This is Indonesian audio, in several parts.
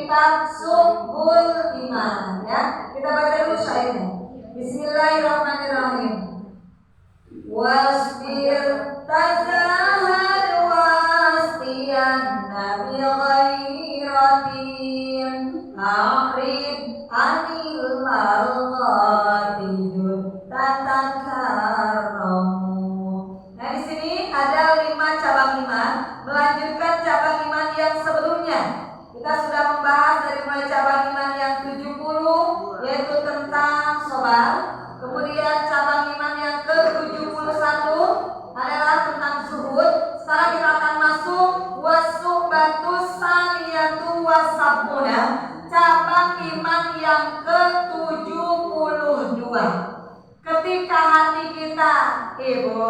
kitab Subul Iman ya. Kita baca dulu syairnya. Bismillahirrahmanirrahim. Wasbir tazahad wastiyan nabi ghairatin a'rib anil marqatijun tatakaromu. Nah di sini ada 5 cabang iman, melanjutkan cabang iman yang sebelumnya. Kita sudah membahas dari mulai cabang iman yang 70 yaitu tentang sabar. Kemudian cabang iman yang ke-71 adalah tentang zuhud. Sekarang kita akan masuk wasubatus saniyatu wasabuna, cabang iman yang ke-72. Ketika hati kita, Ibu,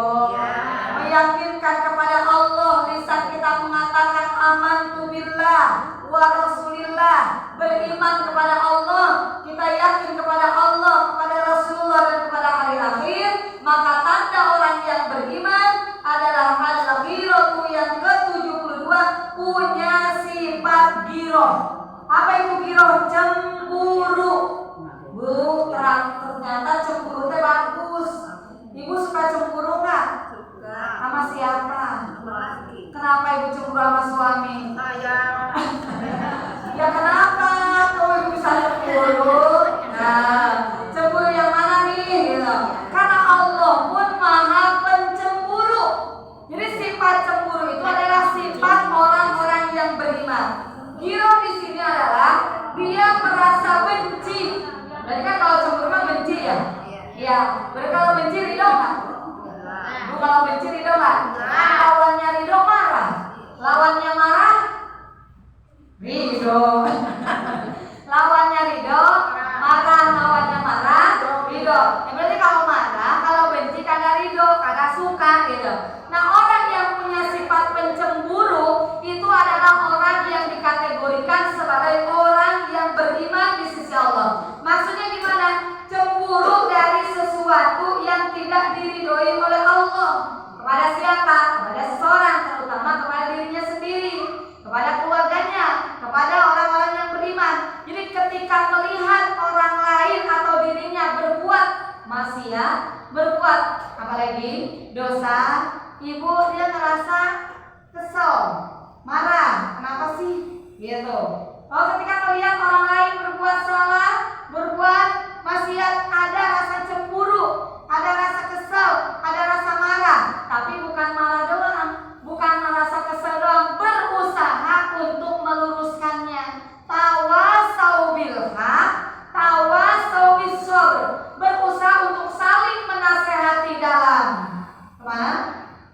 meyakinkan kepada Allah, lisan kita mengatakan amantu billah wa rasulillah, beriman kepada Allah, kita yakin kepada Allah, kepada Rasulullah dan kepada hari akhir, maka tanda orang yang beriman adalah al-ghiratu yang ke-72, punya sifat giroh. Apa itu giroh? Cemburu. Bu, ternyata cemburu teh bagus. Ibu suka cemburu nggak? Suka. Sama siapa? Kenapa ibu cemburu sama suami? Saya. Ya kenapa? Kok ibu bisa cemburu? Nah, cemburu yang mana nih? Gitu. Karena Allah pun maha pencemburu. Jadi sifat cemburu itu adalah sifat orang-orang yang beriman. Giro di sini adalah dia merasa benci. Jadi kan kalau cemburu mah benci ya? Iya. Berarti kalau benci ridho nggak? Bu, kalau benci ridho nggak? Lawannya ridho marah. Lawannya marah ridho. Lawannya ridho marah. Lawannya marah ridho. Ya berarti kalau marah, kalau benci kagak ridho, kagak suka gitu. Nah orang yang punya sifat pencemburu itu adalah orang yang dikategorikan sebagai orang yang beriman di sisi Allah. Maksudnya gimana? Cemburu dari sesuatu yang tidak diridhoi oleh Allah. Kepada siapa? Kepada seseorang, terutama kepada dirinya sendiri, kepada keluarganya, kepada orang-orang yang beriman. Jadi ketika melihat orang lain atau dirinya berbuat maksiat, berbuat apalagi dosa, ibu dia ngerasa kesel, marah. Kenapa sih? Gitu. Oh, ketika melihat orang lain berbuat salah, berbuat maksiat, ada rasa cemburu, ada rasa kesel, ada rasa marah. Tapi bukan marah doang, bukan merasa kesel doang, berusaha untuk meluruskannya. Tawasau bil haq, tawasau bis sabr, berusaha untuk saling menasehati dalam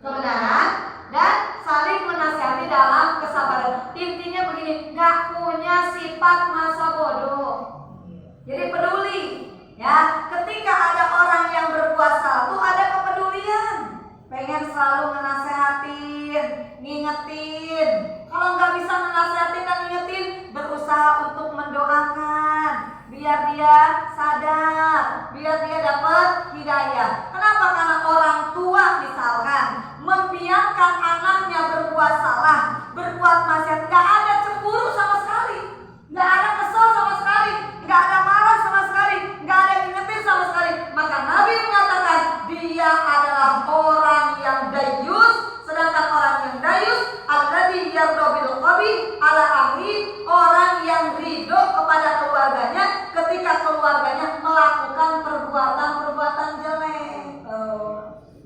kebenaran dan saling menasehati dalam kesabaran. Intinya begini, gak punya sifat masa bodoh. Jadi peduli, ya. Ketika ada orang yang berbuat salah, tuh ada kepedulian, pengen selalu menasehatin, ngingetin. Kalau nggak bisa menasehatin dan ngingetin, berusaha untuk mendoakan, biar dia sadar, biar dia dapat hidayah. Kenapa? Karena orang tua misalkan membiarkan anaknya berbuat salah, berbuat maksiat, nggak ada cemburu sama sekali, nggak ada kesel sama sekali, nggak ada marah sama sekali, nggak ada ngingetin sama sekali, maka Nabi mengatakan dia adalah orang yang dayus. Sedangkan orang yang dayus alladzi yarda bil qabi ala ahli, orang yang ridho kepada keluarganya ketika keluarganya melakukan perbuatan-perbuatan jelek.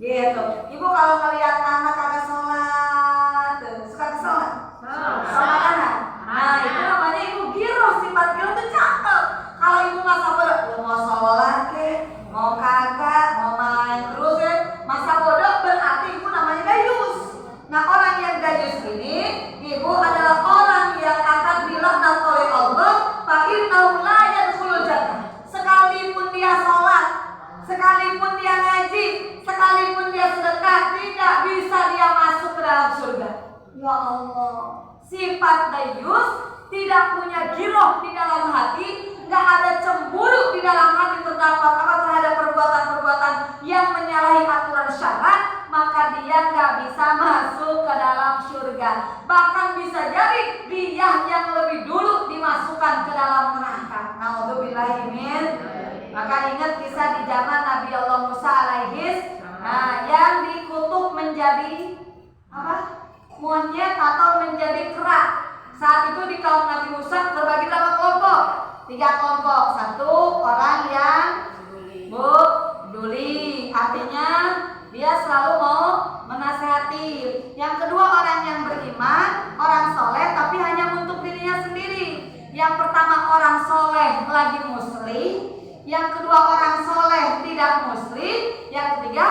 Gitu. Ibu kalau ngelihat anak kagak sholat, suka kesel nggak? Sama anak. Nah itu namanya ibu giro, sifat giro itu cakep. Kalau ibu masa bodoh, mau sholat ke, mau kagak, mau main terus ya, masa bodoh berarti ibu namanya dayus. Nah orang yang dayus ini, ibu adalah orang yang akan dilaknat oleh Allah. Fa innahu la yadkhulul jannah. Sekalipun dia sholat, sekalipun dia ngaji, sekalipun dia sedekah, tidak bisa dia masuk ke dalam surga. Ya Allah, sifat dayus tidak punya giroh di dalam hati, nggak ada cemburu di dalam hati terhadap perbuatan-perbuatan yang menyalahi aturan syariat, maka dia nggak bisa masuk ke dalam surga. Bahkan bisa jadi dia yang lebih dulu dimasuk dimasukkan ke dalam neraka. Naudzubillahi min. Maka ingat kisah di zaman Nabi Allah Musa alaihis, yang dikutuk menjadi apa? Monyet atau menjadi kera. Saat itu di kaum Nabi Musa terbagi berapa kelompok? 3 kelompok. Satu, orang yang peduli, artinya dia selalu mau menasehati. Yang kedua, orang yang beriman, orang soleh tapi hanya untuk dirinya sendiri. Yang pertama, orang soleh lagi muslim. Yang kedua, orang soleh tidak muslim. Yang ketiga,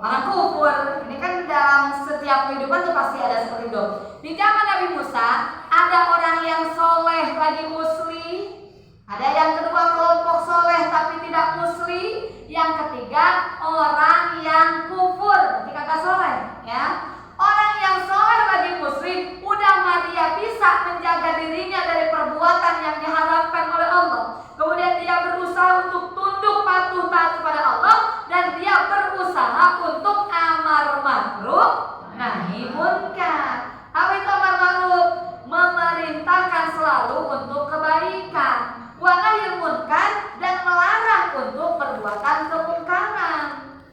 orang kufur. Ini kan dalam setiap kehidupan tuh pasti ada seperti itu. Di zaman Nabi Musa ada orang yang soleh lagi muslim. Ada yang kedua kelompok soleh tapi tidak muslim. Yang ketiga orang yang kufur, berarti kagak soleh, ya. Orang yang soleh lagi muslim, udah mah dia bisa menjaga dirinya dari perbuatan yang diharapkan oleh Allah. Kemudian dia berusaha untuk tunduk patuh taat kepada Allah, dan dia berusaha untuk amar ma'ruf nahi munkar. Apa itu amar ma'ruf? Memerintahkan selalu untuk kebaikan, wa nahi munkar, dan melarang untuk perbuatan kemungkaran.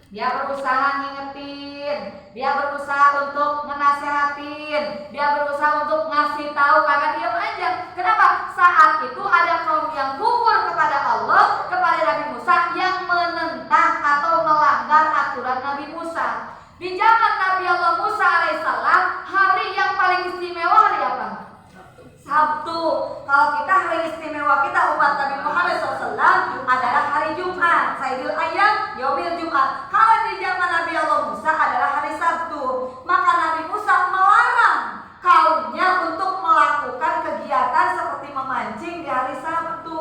Dia berusaha ngingetin, dia berusaha untuk menasehatin, dia berusaha untuk ngasih tahu, kagak diam aja. Kenapa? Saat itu ada kaum yang kufur kepada Allah, kepada Nabi Musa, yang menentang atau melanggar aturan Nabi Musa. Di zaman Nabi Allah Musa alaihissalam, hari yang paling istimewa hari apa? Sabtu. Kalau kita hari istimewa kita umat Nabi Muhammad SAW adalah hari Jumat, Sayyidul Ayyam, Yaumil Jumat. Kalau di zaman Nabi Allah Musa adalah hari Sabtu. Maka Nabi Musa melarang kaumnya untuk melakukan kegiatan seperti memancing di hari Sabtu.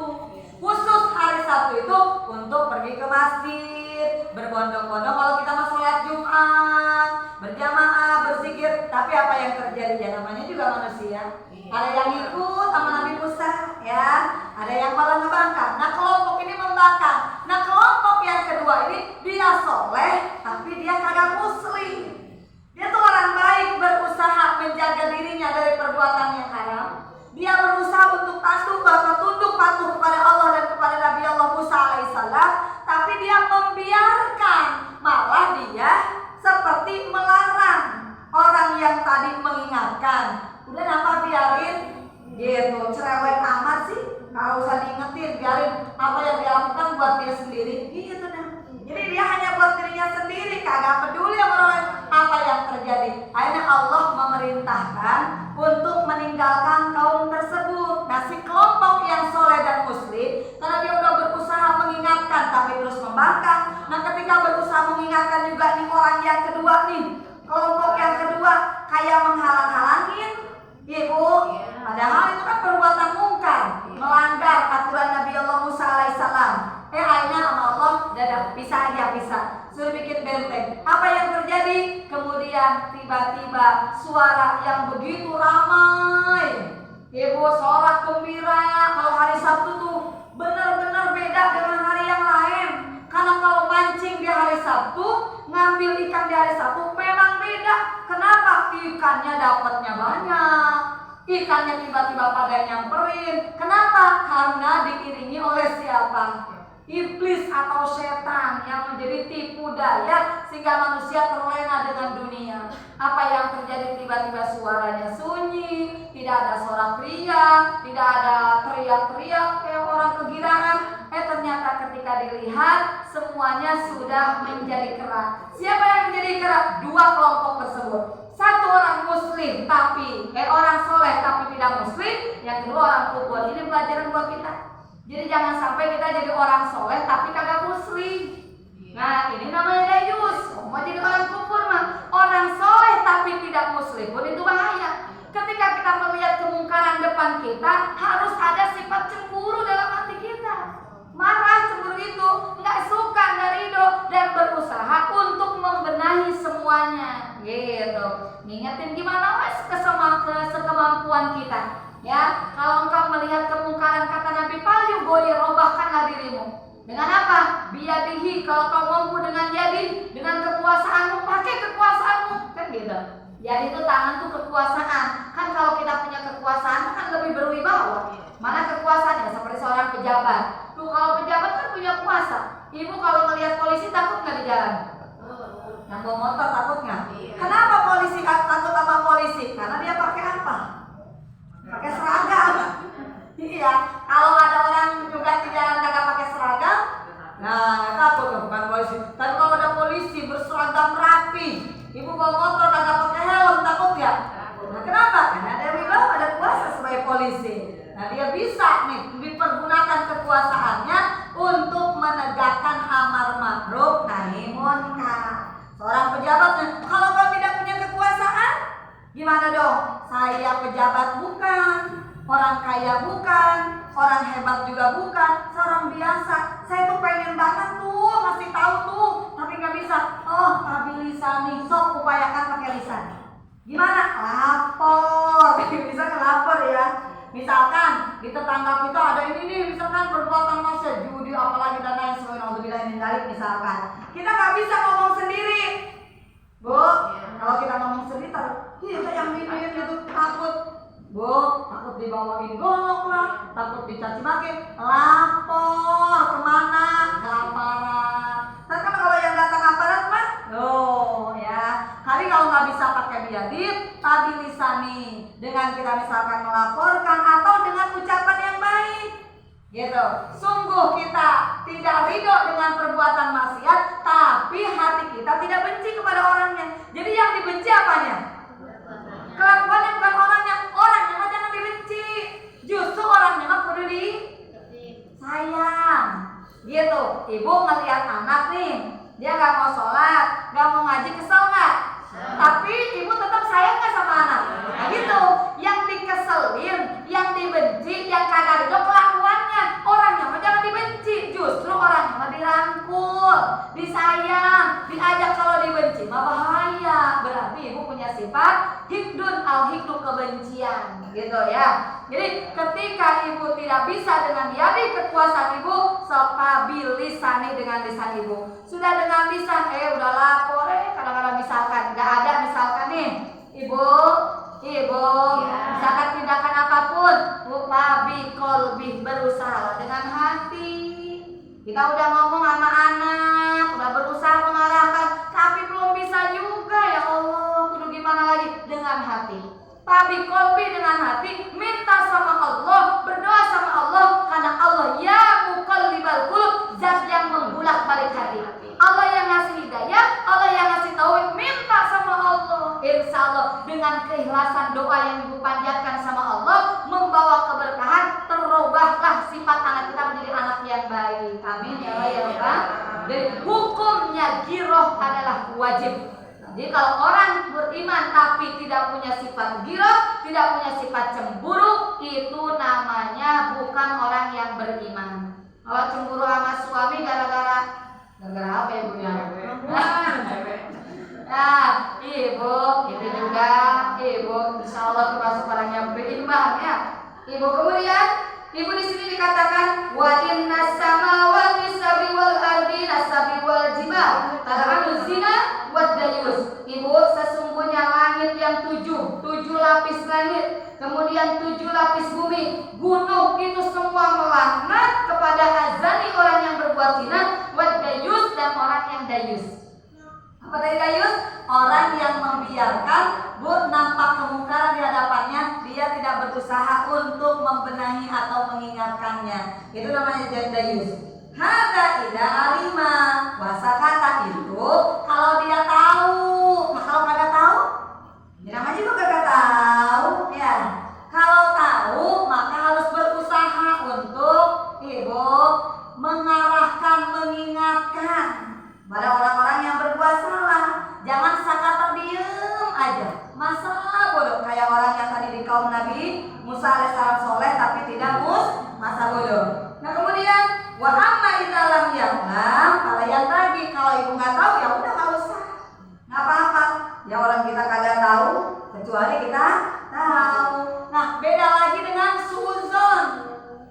Khusus hari Sabtu itu untuk pergi ke masjid, berbondong-bondong kalau kita mau sholat Jumat, berjamaah, berzikir. Tapi apa yang terjadi? Ya namanya juga manusia. Ada yang ikut sama Nabi Musa, ya. Ada yang malah ngebangkang. Nah, kelompok ini membangkang. Nah, kelompok yang kedua ini dia soleh, tapi dia kagak muslim. Dia tuh orang baik, berusaha menjaga dirinya dari perbuatan yang haram. Dia berusaha untuk tunduk patuh kepada Allah dan kepada Nabi Allah Musa alaihissalam, tapi dia membiarkan, malah dia seperti melarang orang yang tadi mengingatkan. Udah apa biarin gitu, cerewet amat sih, nggak usah diingetin, biarin apa yang dia lakukan buat dia sendiri gitu dah. Jadi dia hanya buat dirinya sendiri, kagak peduli sama orang lain. Apa yang terjadi? Akhirnya Allah memerintahkan untuk meninggalkan kaum tersebut. Nah, si kelompok yang soleh dan muslim, karena dia udah berusaha mengingatkan tapi terus membangkang. Nah, ketika berusaha mengingatkan juga nih orang yang kedua nih, kelompok yang kedua kayak menghalang-halangin. Ibu, padahal itu kan perbuatan mungkar, melanggar aturan Nabi Allah Musa alaihissalam. Akhirnya sama Allah, dadah, pisah aja, pisah. Suruh bikin benteng. Apa yang terjadi? Kemudian tiba-tiba suara yang begitu ramai. Ibu, sorak gembira. Kalau hari Sabtu tuh benar-benar beda dengan hari yang lain. Karena kalau mancing di hari Sabtu, ngambil ikan di hari Sabtu memang beda. Kenapa? Ikannya dapatnya banyak. Ikannya tiba-tiba pada nyamperin. Kenapa? Karena diiringi oleh siapa? Iblis atau setan yang menjadi tipu daya sehingga manusia terlena dengan dunia. Apa yang terjadi? Tiba-tiba suaranya sunyi, tidak ada sorak teriak, tidak ada teriak-teriak kayak orang kegirangan. Ternyata ketika dilihat semuanya sudah menjadi kera. Siapa yang menjadi kera? Dua kelompok tersebut. Satu orang muslim tapi orang soleh tapi tidak muslim. Yang kedua orang kufur. Ini pelajaran buat kita. Jadi jangan sampai kita jadi orang soleh tapi kagak muslim. Nah, ini namanya dayus. Mau jadi orang kufur mah. Orang soleh tapi tidak muslim pun itu bahaya. Ketika kita melihat kemungkaran depan kita, harus ada sifat cemburu dalam hati kita. Marah, cemburu itu, nggak suka, nggak ridho, dan berusaha untuk membenahi semuanya. Gitu. Ngingetin gimana wes sekemampuan kita. Ya, kalau engkau melihat kemungkaran kata Nabi Palyugoi, robahkanlah dirimu. Dengan apa? Biyadihi. Kalau kau mampu dengan yadi, dengan kekuasaanmu, pakai kekuasaanmu. Kan gitu. Yadi itu tangan tuh kekuasaan. Kan kalau kita punya kekuasaan kan lebih berwibawa. Mana kekuasaannya seperti seorang pejabat. Tuh kalau pejabat kan punya kuasa. Ibu kalau ngelihat polisi takut nggak di jalan? Yang bawa motor takut nggak? Kenapa polisi takut sama polisi? Karena dia pakai apa? Pakai seragam. Iya. Kalau ada orang juga di jalan kagak pakai seragam, nah takut bukan polisi. Tapi kalau ada polisi berseragam rapi, ibu bawa motor kagak pakai helm, takut ya? Nah, kenapa? Karena ada wibawa, ada kuasa sebagai polisi. Nah dia bisa nih dipergunakan kekuasaannya untuk menegakkan amar ma'ruf nahi munkar. Seorang pejabat nih, kalau kau tidak punya kekuasaan, gimana dong? Saya pejabat bukan, orang kaya bukan, orang hebat juga bukan, seorang biasa. Saya tuh pengen banget tuh ngasih tahu tuh, tapi nggak bisa. Oh, tapi lisan nih, sok upayakan pakai lisan. Gimana? Lapor. Bisa ngelapor ya. Misalkan di tetangga kita ada ini nih, misalkan perbuatan maksiat, judi apalagi dan lain sebagainya, misalkan. Kita nggak bisa ngomong sendiri. Bu, kalau kita ngomong sendiri, kita yang ini itu takut. Bu, takut dibawain golok lah, takut dicaci maki. Lapor kemana? Ke aparat. Tapi kalau yang datang aparat mah, loh ya. Kali kalau nggak bisa pakai biadib, tapi lisani dengan kita misalkan melaporkan atau dengan ucapan yang baik, gitu. Sungguh kita tidak ridho dengan perbuatan maksiat, tapi hati kita tidak benci kepada orangnya. Jadi yang dibenci apanya? Kelakuannya bukan orangnya. Orangnya mah jangan dibenci. Justru orangnya mah perlu disayang. Gitu. Ibu ngelihat anak nih, dia nggak mau sholat, nggak mau ngaji, kesel nggak? Tapi ibu tetap sayang nggak sama anak? Nah gitu. Yang dikeselin, yang dibenci, yang kagak ridho kelakuannya. Orangnya mah jangan dibenci. Justru orangnya mah dirangkul, disayang, diajak. Kalau dibenci mah bahaya. Berarti ibu punya sifat hikdun al-hikdu, kebencian, gitu ya. Jadi ketika ibu tidak bisa dengan yadi kekuasaan ibu, sopabil lisani dengan lisan ibu. Sudah dengan lisan, udah lapor, kadang-kadang misalkan nggak ada, misalkan nih, ibu, misalkan tindakan apapun, wabi kolbi, berusaha dengan hati. Kita udah ngomong sama anak, udah berusaha mengarahkan, tapi belum bisa juga. Ya Allah, kudu gimana lagi? Dengan hati. Pabi kolbi, dengan hati, minta sama Allah, berdoa sama Allah, karena Allah ya muqallibal qulub, zat yang membulak balik hati. Allah yang ngasih hidayah, Allah yang ngasih taufik, minta sama Allah. Insya Allah dengan keikhlasan doa yang ibu panjatkan sama Allah, membawa keberkahan, terubahlah sifat anak kita menjadi anak yang baik. Amin ya Allah ya Rabbal. Dan hukumnya giroh adalah wajib. Jadi kalau orang beriman tapi tidak punya sifat giroh, tidak punya sifat cemburu, itu namanya bukan orang yang beriman. Kalau cemburu sama suami gara-gara apa ya Bu ya? Nah, ibu itu juga, ibu insya Allah termasuk orang yang beriman ya. Ibu kemudian, ibu di sini dikatakan wa inna samawati sabi wal ardi nasabi wal jibal tar'anu zina wad dayus. Ibu, sesungguhnya langit yang tujuh lapis langit, kemudian 7 lapis bumi, gunung itu semua melaknat kepada azani orang yang berbuat zina, wad dayus, dan orang yang dayus. Apa tadi dayus? Orang yang membiarkan nampak kemungkaran di hadapannya, dia tidak berusaha untuk membenahi atau mengingatkannya. Itu namanya dayus. Hada ida alima, bahasa kata itu kalau dia tahu. Nah kalau kagak tahu, ya namanya juga kagak tahu ya. Kalau tahu maka harus berusaha untuk ibu mengarahkan, mengingatkan pada orang-orang yang berbuat salah. Jangan sekadar diem aja. Masalah bodoh kayak orang yang tadi di kaum Nabi Musa alaihissalam soleh tapi tidak masa bodoh. Nah kemudian wa amma idza lam ya'lam, kalau yang tadi kalau ibu nggak tahu ya udah nggak usah, nggak apa-apa. Ya orang kita kagak tahu kecuali kita tahu. Nah beda lagi dengan suuzon.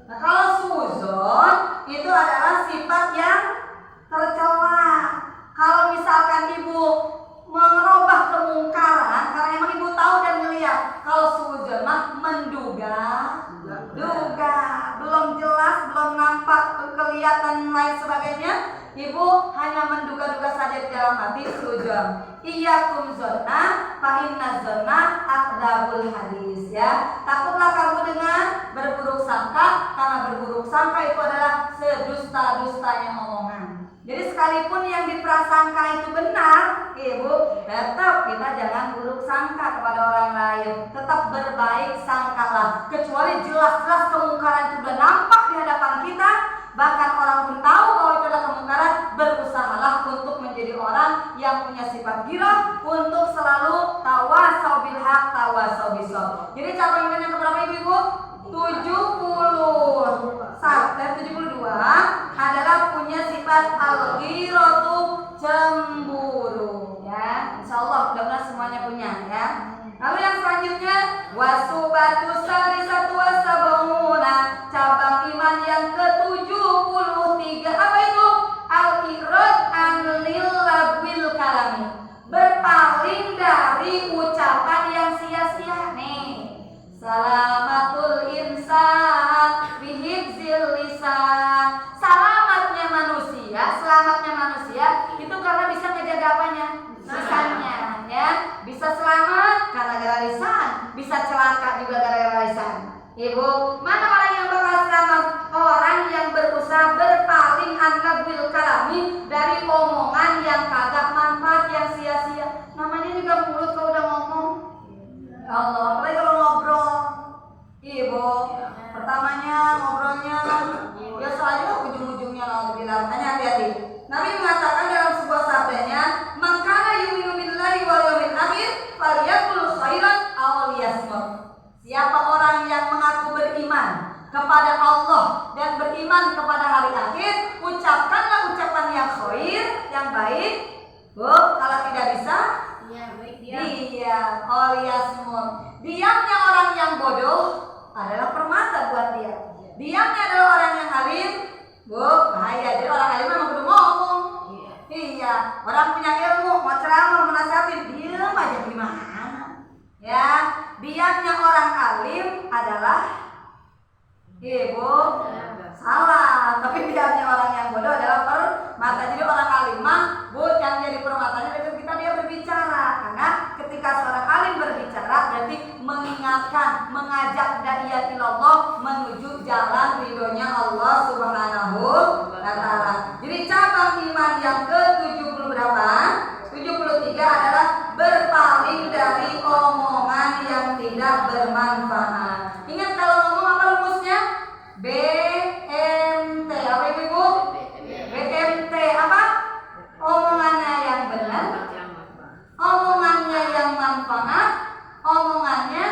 Nah kalau suuzon itu adalah sifat yang tercela. Kalau misalkan ibu merubah kemungkaran karena emang ibu tahu dan melihat, kalau suuzon mah menduga, lihat dan lain sebagainya, ibu hanya menduga-duga saja di dalam hati, sujud. Iyyakum dzanna fa inna dzanna akdzabul hadis, ya. Takutlah kamu dengan berburuk sangka, karena berburuk sangka itu adalah sedusta-dustanya omongan. Jadi sekalipun yang diprasangka itu benar, ibu, tetap kita jangan buruk sangka kepada orang lain. Tetap berbaik sangkalah. Kecuali jelas-jelas kemungkaran itu sudah nampak di hadapan kita, bahkan orang pun tahu bahwa itu adalah kemungkaran, berusahalah untuk menjadi orang yang punya sifat ghirah, untuk selalu tawasau bil haq, tawasau bis sabr. Jadi cabang iman yang keberapa ibu? 70 dan 72 adalah punya sifat al-ghiratu, cemburu, ya. Insyaallah mudah-mudahan semuanya punya, ya. Lalu yang selanjutnya wasubatu salisatu wasabuna, cabang iman yang ke-73. Apa itu? Al-irad anil lagwil kalami, berpaling dari ucapan yang sia-sia. Nih, salamatul insan bihifzil lisan. Selamatnya manusia itu karena bisa ngejaga apanya? Lisannya, ya. Bisa selamat karena gara-gara lisan, bisa celaka juga gara-gara lisan. Ibu, mana orang yang bakal selamat? Orang yang berusaha berpaling anil kalami, dari omongan yang kagak manfaat, yang sia-sia. Namanya juga mulut kalau udah ngomong. Allah, apalagi kalau ngobrol. Ibu, pertamanya ngobrolnya biasa aja, ujung-ujungnya bilang, hanya hati-hati. Nabi mengatakan dalam sebuah sabdanya, "Man kana yu'minu billahi wal yawmil akhir falyaqul khairan aw liyasmut." Siapa orang yang mengaku beriman kepada Allah dan beriman kepada hari akhir, ucapkanlah ucapan yang khair, yang baik. Bu, kalau tidak bisa, diam. Aw liyasmut. Diamnya orang yang bodoh adalah permata buat dia. Diamnya adalah orang yang alim. Bu, bahaya. Jadi orang alim memang kudu ngomong. Iya, orang punya ilmu, mau ceramah, menasihatin, diam aja gimana? Ya, diamnya orang alim adalah, ibu, salah. Tapi diamnya orang yang bodoh adalah permata. Jadi orang alim mah, bu, yang jadi permatanya itu kita dia berbicara. Karena ketika seorang alim berbicara berarti mengingatkan, mengajak dai ilallah menuju jalan ridhonya Allah Subhanahu wa taala. Jadi cabang iman yang ke-70 berapa? 73 adalah berpaling dari omongan yang tidak bermanfaat. Ingat kalau ngomong apa rumusnya? BMT. Apa Ibu? BMT apa? Omongannya yang benar, omongannya yang manfaat, omongannya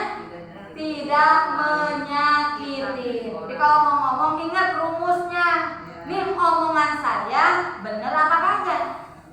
tidak menyakiti. Jadi kalau mau ngomong ingat rumusnya. Nih omongan saya benar apa kagak?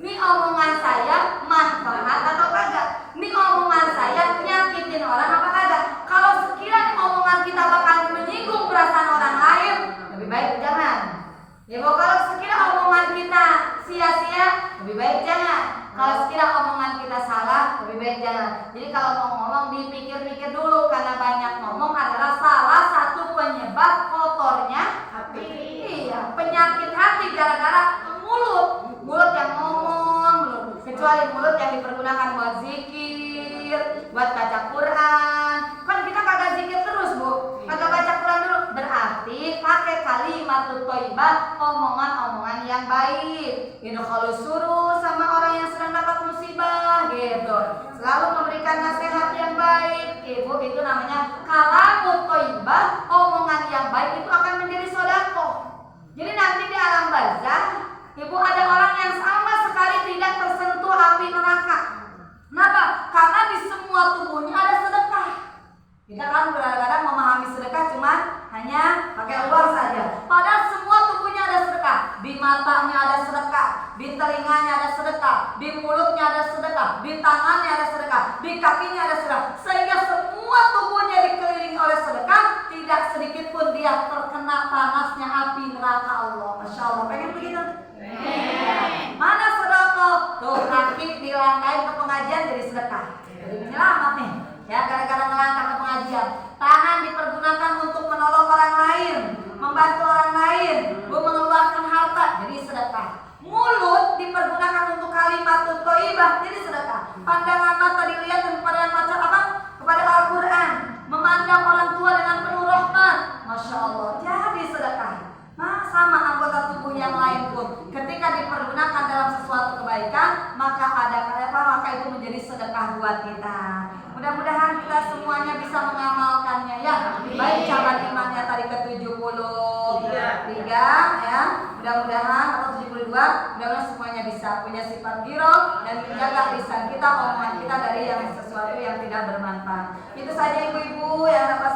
Nih omongan saya manfaat atau kagak? Nih omongan saya nyakitin orang apa kagak? Kalau sekiranya omongan kita bakal menyinggung perasaan orang lain, lebih baik jangan. Ya bu, kalau sekiranya omongan kita sia-sia, lebih baik jangan. Kalau sekiranya omongan kita salah, lebih baik jangan. Jadi kalau mau ngomong dipikir-pikir dulu, karena banyak ngomong adalah salah satu penyebab kotornya hati. Iya, penyakit hati gara-gara mulut yang ngomong, kecuali mulut yang dipergunakan buat zikir, buat baca Quran. Kan kita kagak zikir terus bu, kagak baca Quran dulu. Berarti pakai kalimat thayyibah, omongan-omongan yang baik. Ini kalau suruh sama orang yang sedang dapat musibah gitu, selalu memberikan nasihat yang baik. Ibu, itu namanya kalamut thayyibah, omongan yang baik itu akan menjadi sedekah. Jadi nanti di alam barzah, ibu, ada orang yang sama sekali tidak tersentuh api neraka. Kenapa? Karena di semua tubuhnya ada sedekah. Kita kan kadang-kadang memahami sedekah cuma hanya pakai uang saja. Padahal semua tubuhnya ada sedekah. Di matanya ada sedekah, di telinganya ada sedekah, di mulutnya ada sedekah, di tangannya ada sedekah, di kakinya ada sedekah. Sehingga semua tubuhnya dikelilingi oleh sedekah, tidak sedikit pun dia terkena panasnya api neraka Allah. Masya Allah, pengen begitu? Mana sedekah? Tuh, kaki dilangkain ke pengajian jadi sedekah. Jadi penyelamat nih. Ya, gara-gara ngelangkah ke pengajian. Tangan dipergunakan untuk menolong orang lain, membantu orang lain, mengeluarkan buat kita. Mudah-mudahan kita semuanya bisa mengamalkannya ya. Baik cabang imannya tadi ke-73 ya. Mudah-mudahan atau 72, mudah-mudahan semuanya bisa punya sifat giro dan menjaga lisan kita, omongan kita dari yang sesuatu yang tidak bermanfaat. Itu saja ibu-ibu yang dapat